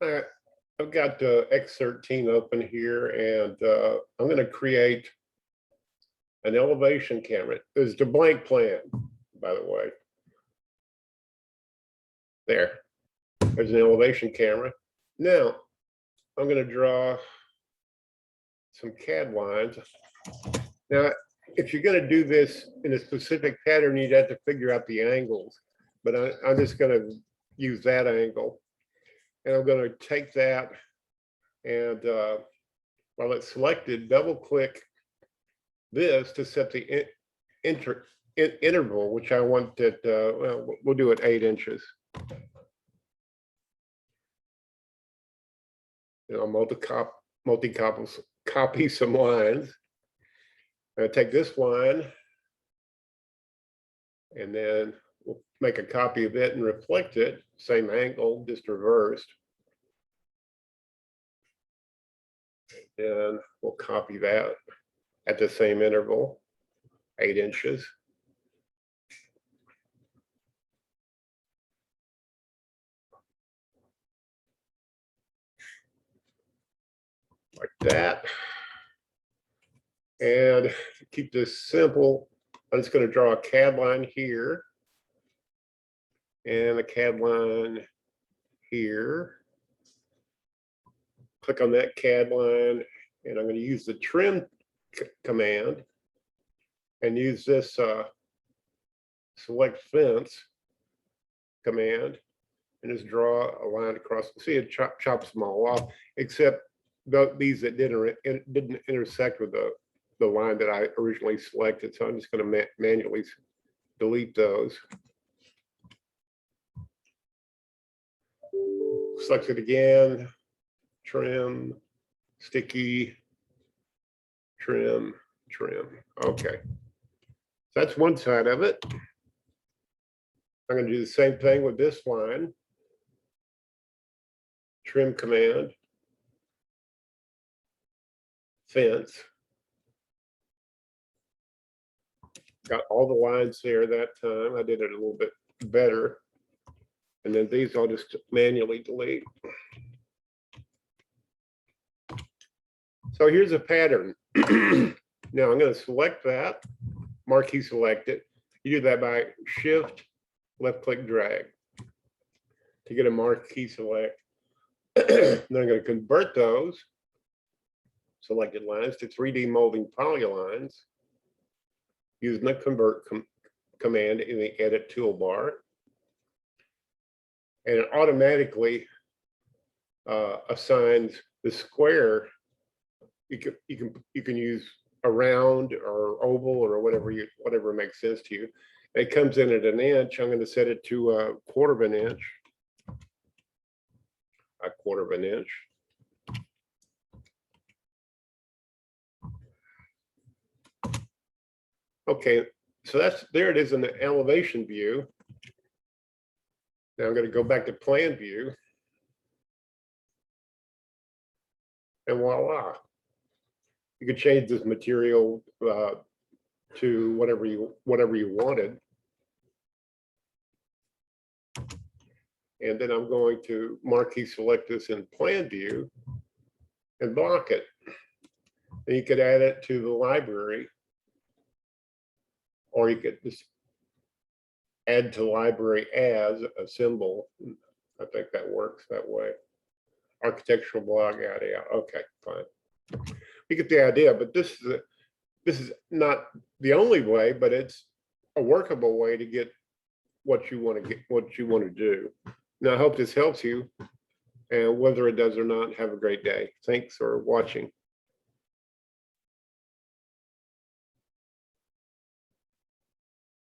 right, I've got X13 open here, and I'm going to create an elevation camera. There's the blank plan, by the way. There's an elevation camera. Now, I'm going to draw some CAD lines. Now, if you're going to do this in a specific pattern, you'd have to figure out the angles. But I'm just going to use that angle. And I'm going to take that and while it's selected, double click this to set the interval, which I want at, well, we'll do it 8 inches. You know, multi-copy some lines. I'm going to take this line and then we'll make a copy of it and reflect it, same angle, just reversed. And we'll copy that at the same interval, 8 inches. Like that. And to keep this simple, I'm just going to draw a CAD line here and a CAD line here. Click on that CAD line, and I'm going to use the trim command and use this select fence command and just draw a line across. See, it chops them all off, except these that didn't intersect with the line that I originally selected. So I'm just going to manually delete those. Select it again, trim, sticky, trim, trim. Okay, so that's one side of it. I'm going to do the same thing with this line. Trim command, fence. Got all the lines there that time. I did it a little bit better. And then these I'll just manually delete. So here's a pattern. Now I'm going to select that, marquee select it. You do that by shift, left click, drag to get a marquee select. Then I'm going to convert those selected lines to 3D molding polylines using the convert command in the edit toolbar. And it automatically assigns the square. You can use a round or oval or whatever makes sense to you. It comes in at 1 inch. I'm going to set it to a 1/4 inch. A 1/4 inch. Okay, so there it is in the elevation view. Now I'm going to go back to plan view. And voila. You could change this material to whatever you wanted. And then I'm going to marquee select this in plan view and block it. And you could add it to the library, or you could just add to library as a symbol. I think that works that way. Architectural blog, yeah. Okay, fine. You get the idea, but this is not the only way, but it's a workable way to get what you want to do. Now, I hope this helps you, and whether it does or not, have a great day. Thanks for watching.